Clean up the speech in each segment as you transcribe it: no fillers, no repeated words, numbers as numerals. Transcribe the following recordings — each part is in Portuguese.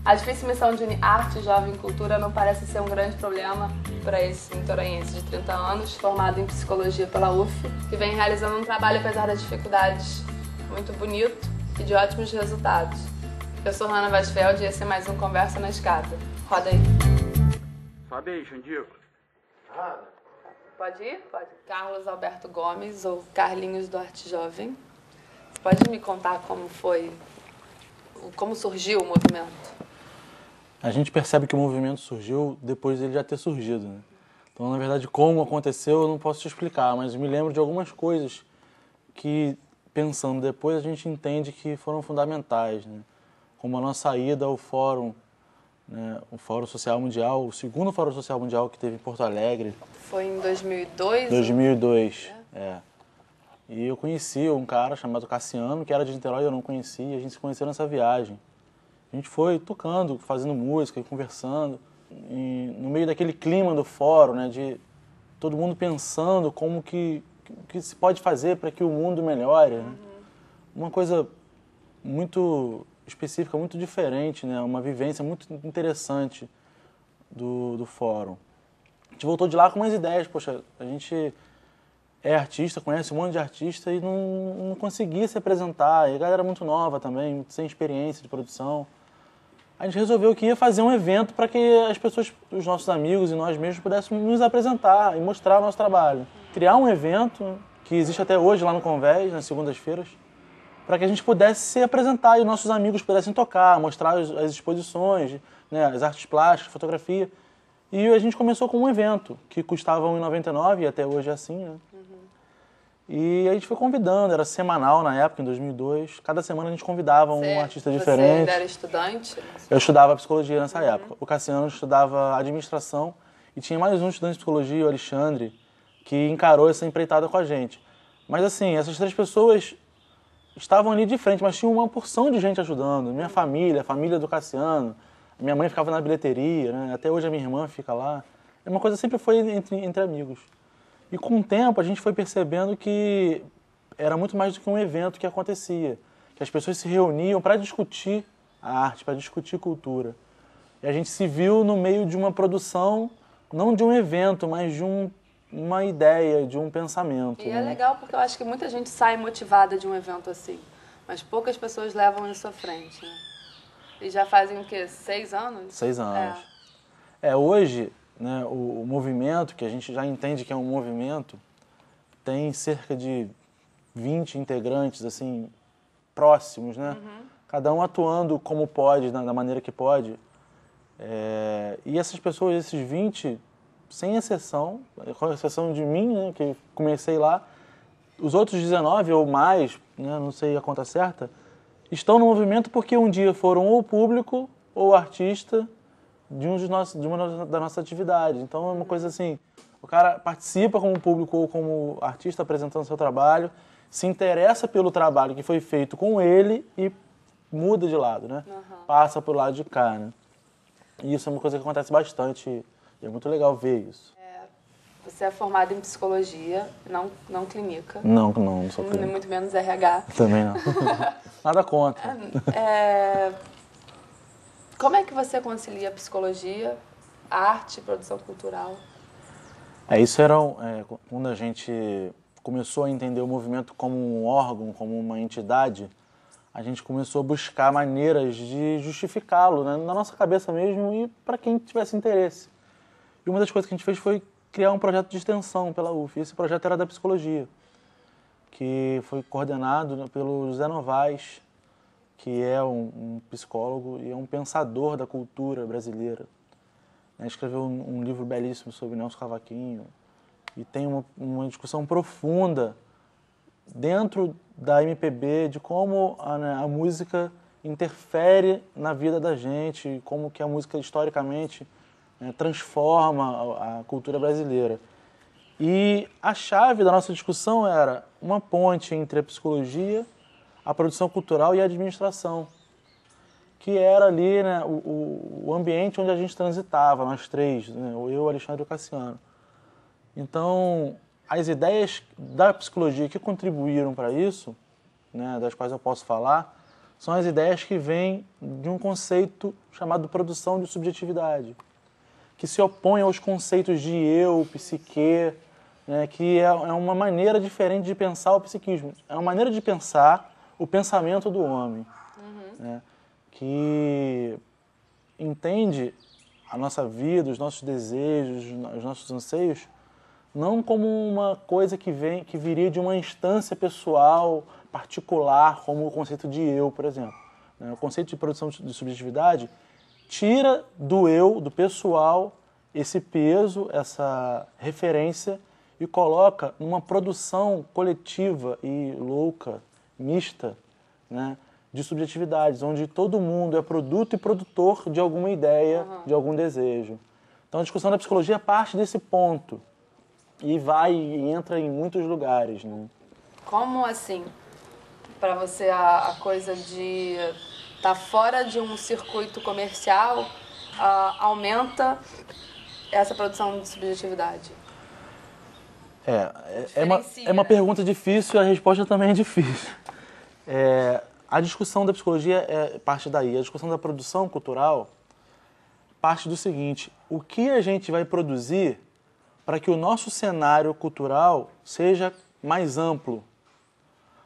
A difícil missão de unir arte, jovem e cultura não parece ser um grande problema para esse pintorense de 30 anos, formado em psicologia pela UF, que vem realizando um trabalho, apesar das dificuldades, muito bonito e de ótimos resultados. Eu sou Hanna Weisfeld e esse é mais um Conversa na Escada. Roda aí. Sobe aí, Xandico. Hanna. Pode ir? Pode. Carlos Alberto Gomes, ou Carlinhos do Arte Jovem. Você pode me contar como surgiu o movimento? A gente percebe que o movimento surgiu depois dele já ter surgido, né? Então, na verdade, como aconteceu, eu não posso te explicar, mas me lembro de algumas coisas que, pensando depois, a gente entende que foram fundamentais, né? Como a nossa ida ao Fórum, né? O Fórum Social Mundial, o segundo Fórum Social Mundial que teve em Porto Alegre. Foi em 2002? 2002, é. E eu conheci um cara chamado Cassiano, que era de Niterói, eu não conhecia, a gente se conheceu nessa viagem. A gente foi tocando, fazendo música e conversando. E no meio daquele clima do fórum, né, de todo mundo pensando como que se pode fazer para que o mundo melhore. Né? Uma coisa muito específica, muito diferente, né? Uma vivência muito interessante do fórum. A gente voltou de lá com umas ideias. Poxa, a gente é artista, conhece um monte de artista e não conseguia se apresentar. E a galera era muito nova também, sem experiência de produção. A gente resolveu que ia fazer um evento para que as pessoas, os nossos amigos e nós mesmos pudéssemos nos apresentar e mostrar o nosso trabalho. Criar um evento que existe até hoje lá no Convés, nas segundas-feiras, para que a gente pudesse se apresentar e os nossos amigos pudessem tocar, mostrar as exposições, né, as artes plásticas, fotografia. E a gente começou com um evento que custava R$ 1,99 e até hoje é assim, né? E a gente foi convidando, era semanal na época, em 2002. Cada semana a gente convidava um artista diferente. Você ainda era estudante? Eu estudava psicologia nessa época. O Cassiano estudava administração e tinha mais um estudante de psicologia, o Alexandre, que encarou essa empreitada com a gente. Mas assim, essas três pessoas estavam ali de frente, mas tinha uma porção de gente ajudando. Minha família, a família do Cassiano, minha mãe ficava na bilheteria, né? Até hoje a minha irmã fica lá. Uma coisa sempre foi entre amigos. E com o tempo a gente foi percebendo que era muito mais do que um evento que acontecia, que as pessoas se reuniam para discutir a arte, para discutir cultura. E a gente se viu no meio de uma produção, não de um evento, mas de uma ideia, de um pensamento. E é legal porque eu acho que muita gente sai motivada de um evento assim, mas poucas pessoas levam isso à frente, né? E já fazem o quê? 6 anos? 6 anos. Hoje, né, o movimento, que a gente já entende que é um movimento, tem cerca de 20 integrantes, assim, próximos, né? Cada um atuando como pode, da maneira que pode. E essas pessoas, esses 20, sem exceção, com exceção de mim, né, que comecei lá, os outros 19 ou mais, né, não sei a conta certa, estão no movimento porque um dia foram ou público ou artista de uma das nossas atividades. Então é uma coisa assim, o cara participa como público ou como artista apresentando seu trabalho, se interessa pelo trabalho que foi feito com ele e muda de lado, né? Passa pro lado de cá, né? E isso é uma coisa que acontece bastante e é muito legal ver isso. Você é formado em psicologia, não clínica. Não sou clínica. Muito menos RH. Também não. Nada contra. Como é que você concilia psicologia, arte, produção cultural? Isso era quando a gente começou a entender o movimento como um órgão, como uma entidade, a gente começou a buscar maneiras de justificá-lo, né, na nossa cabeça mesmo e para quem tivesse interesse. E uma das coisas que a gente fez foi criar um projeto de extensão pela UF. E esse projeto era da psicologia, que foi coordenado pelo José Novaes, que é um psicólogo e é um pensador da cultura brasileira. Escreveu um livro belíssimo sobre Nelson Cavaquinho e tem uma discussão profunda dentro da MPB de como a música interfere na vida da gente, como que a música historicamente transforma a cultura brasileira. E a chave da nossa discussão era uma ponte entre a psicologia, a produção cultural e a administração, que era ali, né, o ambiente onde a gente transitava, nós três, né, eu, o Alexandre e o Cassiano. Então, as ideias da psicologia que contribuíram para isso, né, das quais eu posso falar, são as ideias que vêm de um conceito chamado produção de subjetividade, que se opõe aos conceitos de eu, psique, né, que é uma maneira diferente de pensar o psiquismo. É uma maneira de pensar o pensamento do homem, né, que entende a nossa vida, os nossos desejos, os nossos anseios, não como uma coisa que viria de uma instância pessoal, particular, como o conceito de eu, por exemplo. O conceito de produção de subjetividade tira do eu, do pessoal, esse peso, essa referência e coloca numa produção coletiva e louca, mista, né, de subjetividades, onde todo mundo é produto e produtor de alguma ideia, de algum desejo. Então a discussão da psicologia parte desse ponto e entra em muitos lugares, né? Como assim, para você, a coisa de estar fora de um circuito comercial aumenta essa produção de subjetividade? É uma pergunta difícil e a resposta também é difícil. A discussão da psicologia parte daí. A discussão da produção cultural parte do seguinte: o que a gente vai produzir para que o nosso cenário cultural seja mais amplo,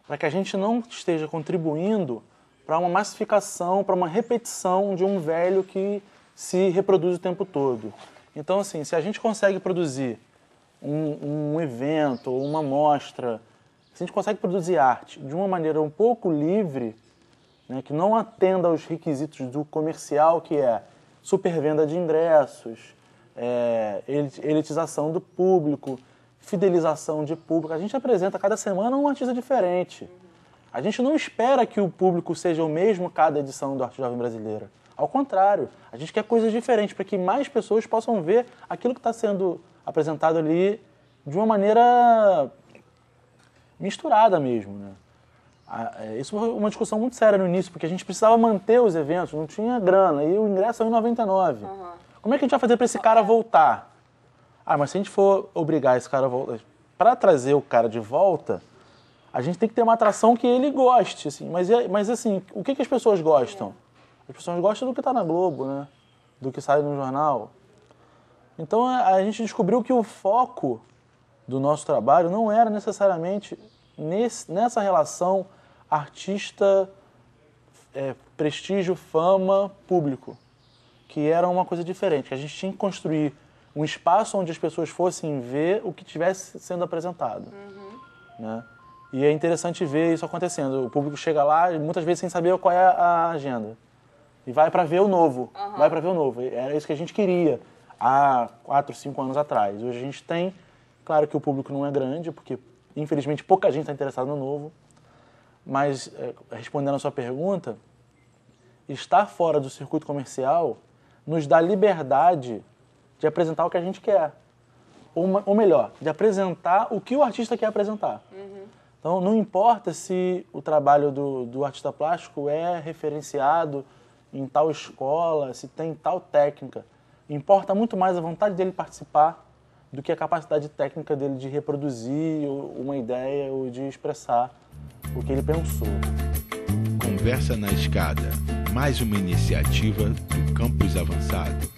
para que a gente não esteja contribuindo para uma massificação, para uma repetição de um velho que se reproduz o tempo todo. Então, assim, se a gente consegue produzir um evento ou uma mostra, se a gente consegue produzir arte de uma maneira um pouco livre, né, que não atenda aos requisitos do comercial, que é supervenda de ingressos, elitização do público, fidelização de público. A gente apresenta cada semana um artista diferente. A gente não espera que o público seja o mesmo cada edição do Arte Jovem Brasileira. Ao contrário, a gente quer coisas diferentes para que mais pessoas possam ver aquilo que está sendo apresentado ali de uma maneira misturada mesmo, né? Isso foi uma discussão muito séria no início, porque a gente precisava manter os eventos, não tinha grana, e o ingresso saiu em 99. Como é que a gente vai fazer para esse cara voltar? Mas se a gente for obrigar esse cara a voltar, para trazer o cara de volta, a gente tem que ter uma atração que ele goste, assim. Mas assim, o que as pessoas gostam? As pessoas gostam do que está na Globo, né? Do que sai no jornal. Então a gente descobriu que o foco do nosso trabalho não era necessariamente nessa relação artista, prestígio, fama, público, que era uma coisa diferente, que a gente tinha que construir um espaço onde as pessoas fossem ver o que estivesse sendo apresentado. Né? E é interessante ver isso acontecendo. O público chega lá, muitas vezes sem saber qual é a agenda. E vai para ver o novo. Vai para ver o novo. Era isso que a gente queria há 4, 5 anos atrás. Hoje a gente tem... Claro que o público não é grande, porque, infelizmente, pouca gente está interessada no novo. Mas, respondendo a sua pergunta, estar fora do circuito comercial nos dá liberdade de apresentar o que a gente quer. Ou melhor, de apresentar o que o artista quer apresentar. Então, não importa se o trabalho do artista plástico é referenciado em tal escola, se tem tal técnica. Importa muito mais a vontade dele participar do que a capacidade técnica dele de reproduzir uma ideia ou de expressar o que ele pensou. Conversa na Escada, mais uma iniciativa do Campus Avançado.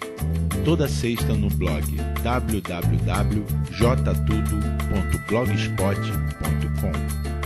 Toda sexta no blog www.jtudo.blogspot.com.